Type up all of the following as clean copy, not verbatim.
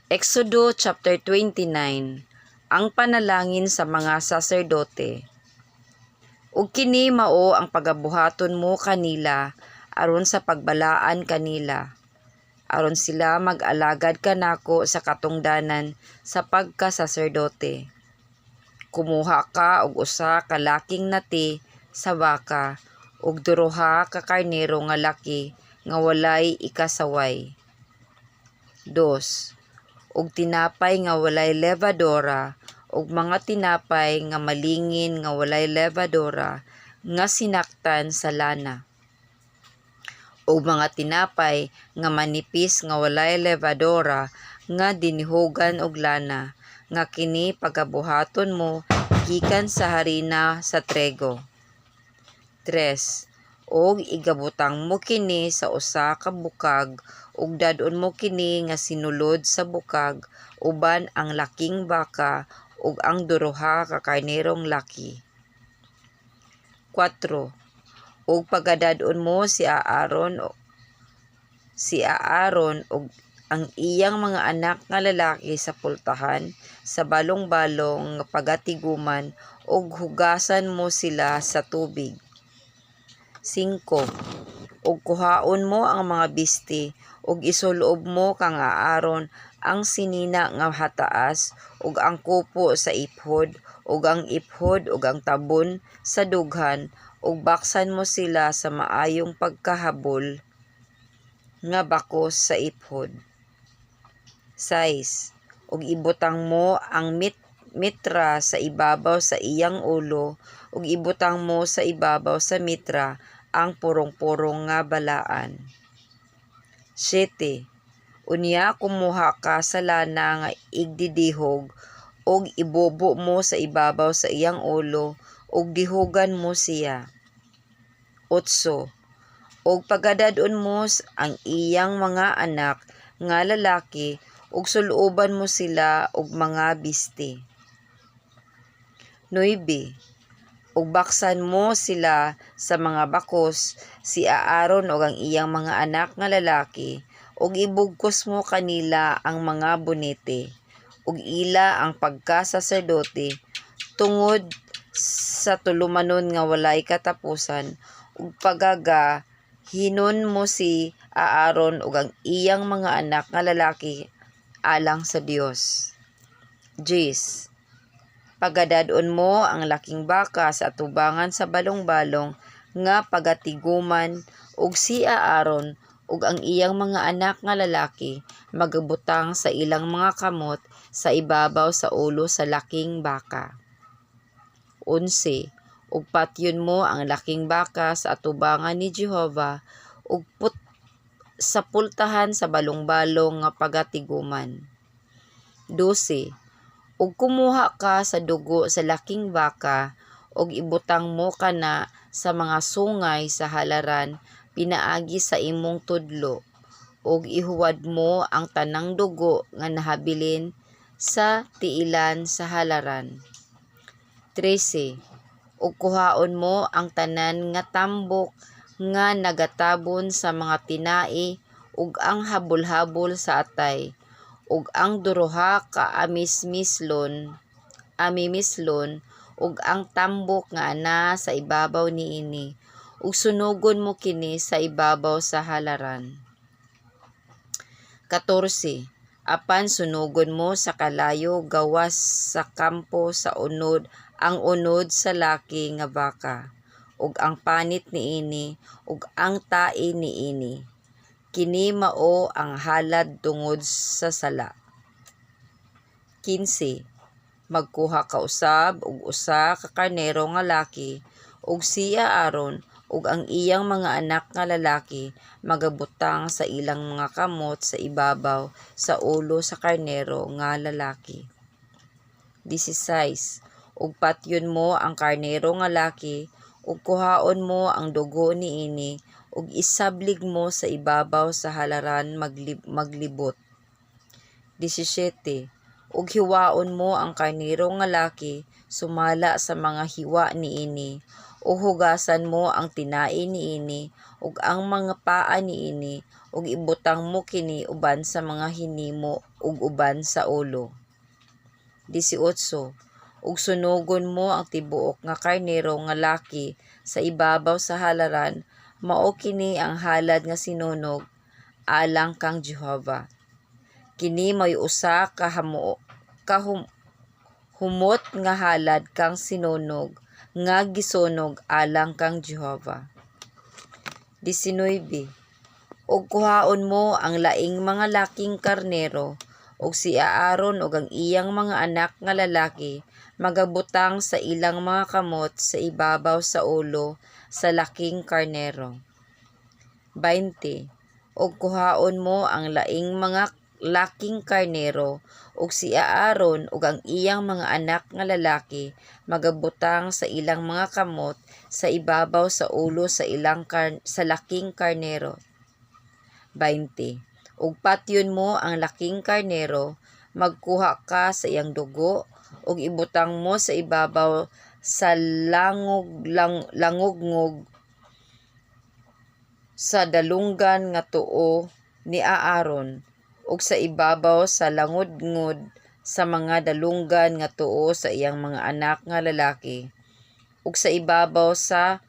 Exodo chapter 29. Ang panalangin sa mga saserdote. Ug kini mao ang pagabuhaton mo kanila aron sa pagbalaan kanila, aron sila mag-alagad kanako sa katungdanan sa pagkasaserdote. Kumuha ka og usa ka laking nati sa baka ug duruha ka karnero nga laki nga walay ikasaway. 2. Ug tinapay nga walay levadora, ug mga tinapay nga malingin nga walay levadora nga sinaktan sa lana. Ug mga tinapay nga manipis nga walay levadora nga dinihugan og lana, nga kini pagabuhaton mo gikan sa harina sa trego. 3. Og igabutang mo kini sa usa ka bukag ug dadon mo kini nga sinulod sa bukag uban ang laking baka ug ang duruha ka karnerong laki. 4. Ug pagadadon mo si Aaron ug ang iyang mga anak nga lalaki sa pultahan sa balong-balong nga pagatiguman ug hugasan mo sila sa tubig. 5. Ug kuhaon mo ang mga bisti ug isulob mo kang Aaron ang sinina nga hataas ug ang kupo sa iphod ug ang iphod ug ang tabon sa dughan ug baksan mo sila sa maayong pagkahabol nga bakos sa iphod. 6. Ug ibutang mo ang mitra sa ibabaw sa iyang ulo ug ibutang mo sa ibabaw sa mitra ang purong-purong nga balaan. 7. Unya kumuha ka sa lana nga igdidihog ug ibobo mo sa ibabaw sa iyang ulo ug dihugan mo siya. 8. Ug pagadadon mo ang iyang mga anak nga lalaki ug suluban mo sila og mga bisti. 9. Ug baksan mo sila sa mga bakos, si Aaron ug ang iyang mga anak nga lalaki, ug ibugkos mo kanila ang mga bonete, ug ila ang pagkasaserdote, tungod sa tulumanon nga walay katapusan, ug pagagahinon mo si Aaron ug ang iyang mga anak nga lalaki alang sa Dios. 10. Pagadadon mo ang laking baka sa atubangan sa balong-balong nga pagatiguman ug si Aaron ug ang iyang mga anak nga lalaki magabutang sa ilang mga kamot sa ibabaw sa ulo sa laking baka. 11. Ug patyon mo ang laking baka sa atubangan ni Jehova ug sa pultahan sa balong-balong nga pagatiguman. 12. Ug kumuha ka sa dugo sa laking baka ug ibutang mo kana sa mga sungay sa halaran pinaagi sa imong tudlo ug ihuwad mo ang tanang dugo nga nahabilin sa tiilan sa halaran. 13. Ug kuhaon mo ang tanan nga tambok nga nagatabon sa mga tinai ug ang habol-habol sa atay ug ang duruha ka amimislon ug ang tambok nga ana sa ibabaw niini ug sunugon mo kini sa ibabaw sa halaran. 14. Apan sunugon mo sa kalayo gawas sa kampo sa unod ang unod sa laki nga baka ug ang panit niini ug ang tai niini. Kini mao ang halad tungod sa sala. 15. Magkuha ka usab og usa ka karnero nga laki ug si Aaron ug ang iyang mga anak nga lalaki magabutang sa ilang mga kamot sa ibabaw sa ulo sa karnero nga lalaki. 16. Ug patyon mo ang karnero nga laki ug kuhaon mo ang dugo niini ug isablig mo sa ibabaw sa halaran maglibot. 17. Ug hiwaon mo ang karnero nga laki sumala sa mga hiwa niini ug hugasan mo ang tinai niini ug ang mga paa niini ug ibutang mo kini uban sa mga hinimo ug uban sa ulo. 18. Ug sunugon mo ang tibuok nga karnero nga laki sa ibabaw sa halaran, mao kini ang halad nga sinunog alang kang Jehova. Kini may usa ka humot nga halad kang sinunog nga gisunog alang kang Jehova. 19. Ug kuhaon mo ang laing mga laking karnero, ug si Aaron ug ang iyang mga anak nga lalaki magabutang sa ilang mga kamot sa ibabaw sa ulo sa laking karnero. 20. Ug kuhaon mo ang laing mga laking karnero, ug si Aaron ug ang iyang mga anak nga lalaki magabutang sa ilang mga kamot sa ibabaw sa ulo sa laking karnero. 20. Ug patyon mo ang laking karnero, magkuha ka sa iyang dugo, ug ibutang mo sa ibabaw sa langugngog sa dalunggan nga tuo ni Aaron, ug sa ibabaw sa langudngod sa mga dalunggan nga tuo sa iyang mga anak nga lalaki, ug sa ibabaw sa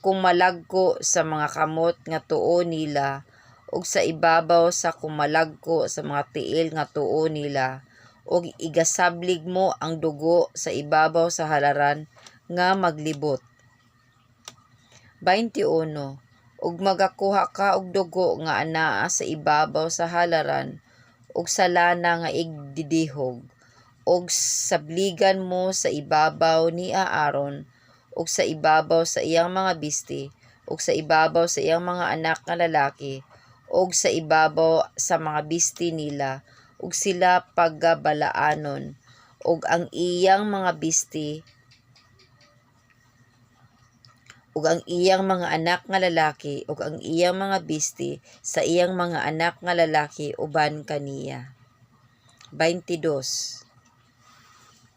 kumalagko sa mga kamot nga tuo nila, ug sa ibabaw sa kumalagko sa mga tiil nga tuo nila, ug igasablig mo ang dugo sa ibabaw sa halaran nga maglibot. 21. Ug magakuha ka og dugo nga anaa sa ibabaw sa halaran ug sa lana nga igdidihog, ug sabligan mo sa ibabaw ni Aaron ug sa ibabaw sa iyang mga bisti ug sa ibabaw sa iyang mga anak nga lalaki ug sa ibabaw sa mga bisti nila, ug sila paggabalaanon, ug ang iyang mga bisti ug ang iyang mga anak nga lalaki ug ang iyang mga bisti sa iyang mga anak nga lalaki uban kaniya. 22.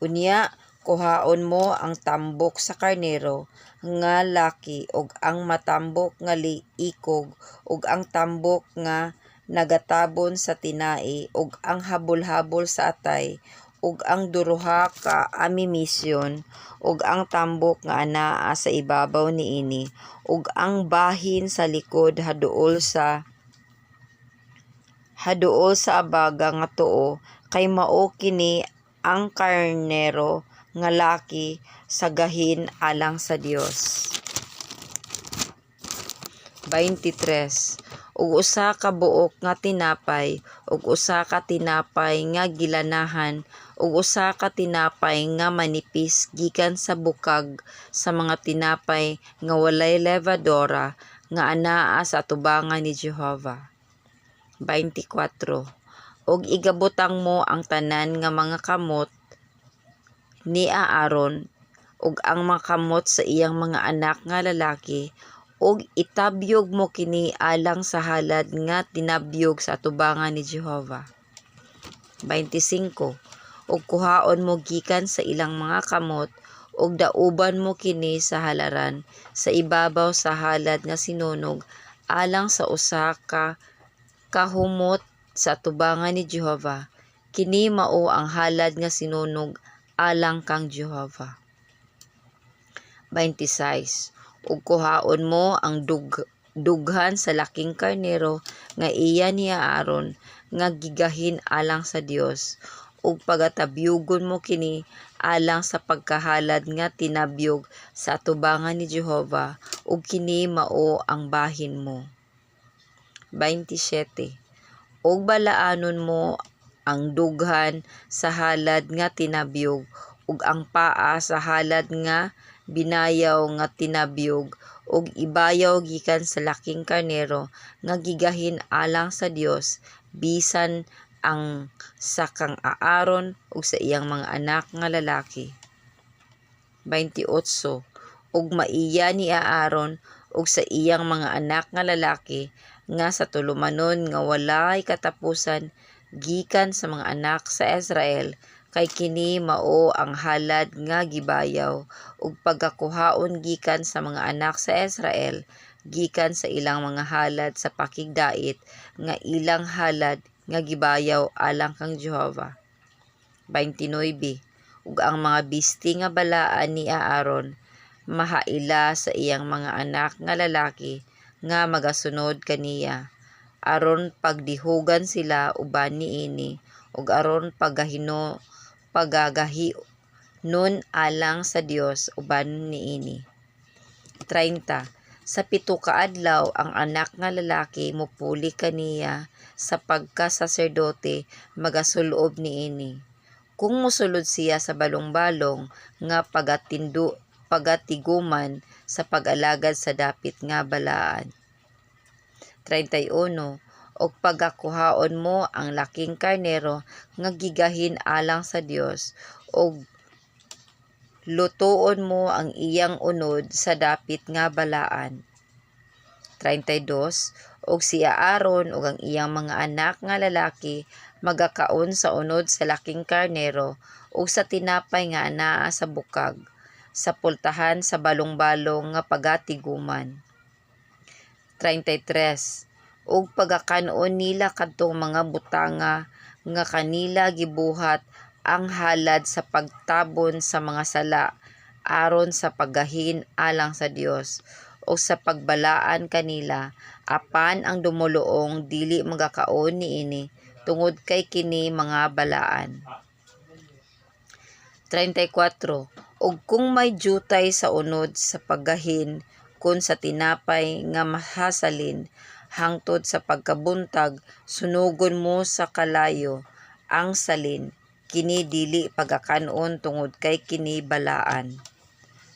Unya, kuhaon mo ang tambok sa karnero nga laki ug ang matambok nga ikog ug ang tambok nga nagatabon sa tinai ug ang habol-habol sa atay ug ang duruha ka amimisyon ug ang tambok nga anaa sa ibabaw niini ug ang bahin sa likod haduol sa abaga nga tuo, kay mao kini ang karnero nga laki sa gahin alang sa Dios. 23. Ug usa ka buok nga tinapay ug usa ka tinapay nga gilanahan ug usa ka tinapay nga manipis gikan sa bukag sa mga tinapay nga walay levadura nga anaa sa atubangan ni Jehova. 24. Ug igabutang mo ang tanan nga mga kamot ni Aaron ug ang mga kamot sa iyang mga anak nga lalaki, ug itabyog mo kini alang sa halad nga tinabyog sa atubangan ni Jehova. 25. Ug kuhaon mo gikan sa ilang mga kamot ug dauban mo kini sa halaran sa ibabaw sa halad nga sinunog alang sa usa ka kahumot sa atubangan ni Jehova. Kini mao ang halad nga sinunog alang kang Jehova. 26. Ug kuhaon mo ang dughan sa laking karnero nga iya ni Aaron nga gigahin alang sa Dios, ug pagatabyugon mo kini alang sa pagkahalad nga tinabyog sa atubangan ni Jehova, ug kini mao ang bahin mo. 27. Ug balaanon mo ang dughan sa halad nga tinabyog ug ang paa sa halad nga binayaw nga tinabyog ug ibayaw gikan sa laking karnero nga gigahin alang sa Dios, bisan ang sa kang Aaron ug sa iyang mga anak nga lalaki. 28. Ug maiya ni Aaron ug sa iyang mga anak nga lalaki nga sa tulumanon nga walay katapusan gikan sa mga anak sa Israel, kay kini mao ang halad nga gibayaw ug pagkakuhaon gikan sa mga anak sa Israel gikan sa ilang mga halad sa pakigdait nga ilang halad nga gibayaw alang kang Jehova. 29. Ug ang mga bisti nga balaan ni Aaron mahaila sa iyang mga anak nga lalaki nga magasunod kaniya, aron pagdihugan sila uban niini, ug aron pagagahinon alang sa Dios uban niini. 30. Sa 7 ka adlaw ang anak nga lalaki mopuli kaniya sa pagkasaserdote magasuloob niini. Kung mosulod siya sa balong-balong nga pagatiguman sa pag-alagad sa dapit nga balaan. 31. Og pagakuhaon mo ang laking karnero nga gigahin alang sa Dios, og lutoon mo ang iyang unod sa dapit nga balaan. 32. Og si Aaron ug ang iyang mga anak nga lalaki magakaon sa unod sa laking karnero ug sa tinapay nga anaa sa bukag, sa pultahan sa balong-balong nga pagatiguman. 33. Ug pagakanon nila kadtong mga butanga nga kanila gibuhat ang halad sa pagtabon sa mga sala aron sa paggahin alang sa Dios, o sa pagbalaan kanila, apan ang dumoloong dili magakaon niini tungod kay kini mga balaan. 34. Ug kung may jutay sa unod sa paggahin kun sa tinapay nga mahasalin hangtod sa pagkabuntag, sunugon mo sa kalayo ang salin, kini dili pagakanon tungod kay kini balaan.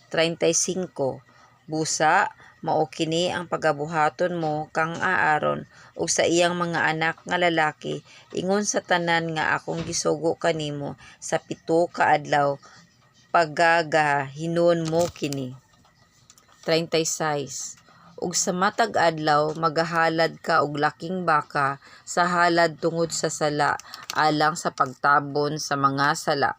35. Busa, mao kini ang pagabuhaton mo kang Aaron ug sa iyang mga anak nga lalaki ingon sa tanan nga akong gisugo kanimo sa 7 ka adlaw, pagagahinon mo kini. 36. Ug sa matag adlaw magahalad ka og laking baka sa halad tungod sa sala alang sa pagtabon sa mga sala,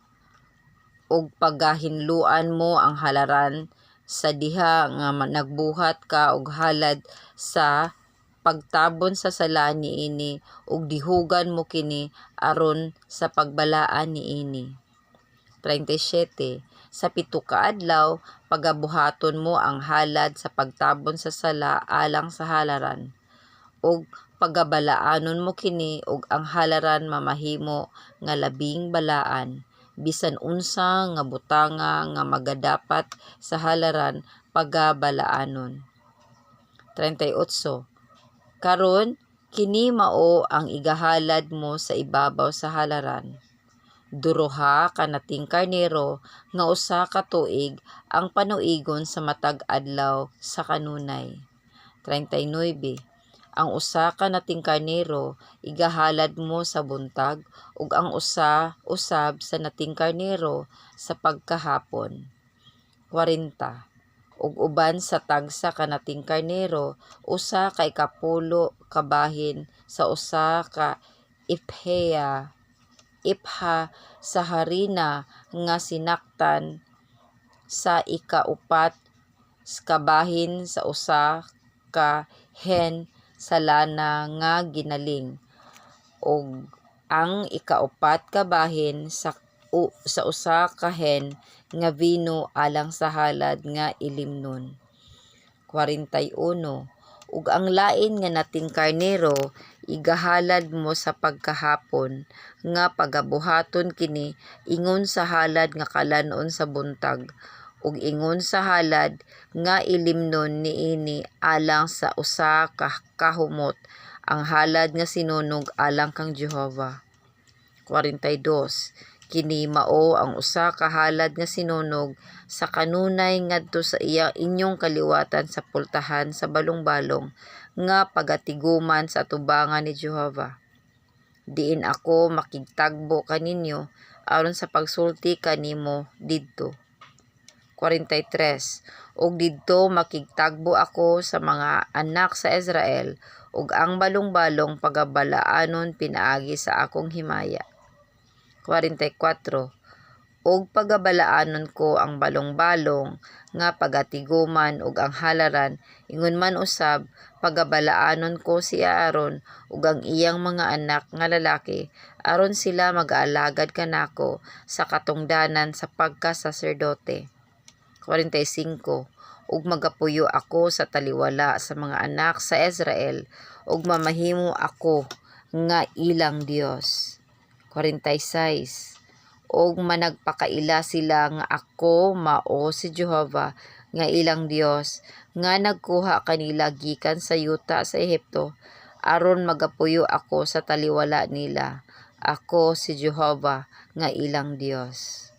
ug pagahinluan mo ang halaran sa diha nga nagbuhat ka og halad sa pagtabon sa sala niini, ug dihugan mo kini aron sa pagbalaan niini. 37. Sa 7 ka adlaw pagabuhaton mo ang halad sa pagtabon sa sala alang sa halaran, ug pagabalaanon mo kini, ug ang halaran mamahimo nga labing balaan, bisan unsa nga butanga nga magadapat sa halaran pagabalaanon. 38. Karon kini mao ang igahalad mo sa ibabaw sa halaran: 2 ka nating karnero nga 1 ka tuig ang panuigon sa matag adlaw sa kanunay. 39. Ang 1 ka nating karnero igahalad mo sa buntag, ug ang 1 usab sa nating karnero sa pagkahapon. 40. Ug uban sa tagsa ka nating karnero, 1 ka ikapulo ka bahin sa 1 ka ipha sa harina nga sinaktan, sa ikaupat ka bahin sa 1 ka hen sa lana nga ginaling, ug ang ikaupat ka bahin sa 1 ka hen nga vino alang sa halad nga ilimnon. 41. Ug ang lain nga nating karnero igahalad mo sa pagkahapon nga pagabuhaton kini ingon sa halad nga kalanon sa buntag, ug ingon sa halad nga ilimnon niini alang sa 1 ka kahumot, ang halad nga sinunog alang kang Jehova. 42. Kini mao ang 1 ka halad nga sinunog sa kanunay ngadto sa inyong kaliwatan sa pultahan sa balong-balong nga pagatiguman sa atubangan ni Jehova. Diin ako makigtagbo kaninyo aron sa pagsulti kanimo didto. 43. Ug didto makigtagbo ako sa mga anak sa Israel, ug ang balong-balong pagabalaanon pinaagi sa akong himaya. 44. ug pagabalaanon ko ang balong-balong nga pagatiguman ug ang halaran, ingon man usab pagabalaanon ko si Aaron ug ang iyang mga anak nga lalaki aron sila mag-aalagad kanako sa katungdanan sa pagkasaserdote. 45 ug magapuyo ako sa taliwala sa mga anak sa Israel ug mamahimo ako nga ilang Dios. 46 ug managpakaila sila nga ako mao si Jehova nga ilang Dios nga nagkuha kanila gikan sa yuta sa Ehipto aron magapuyo ako sa taliwala nila. Ako si Jehova nga ilang Dios.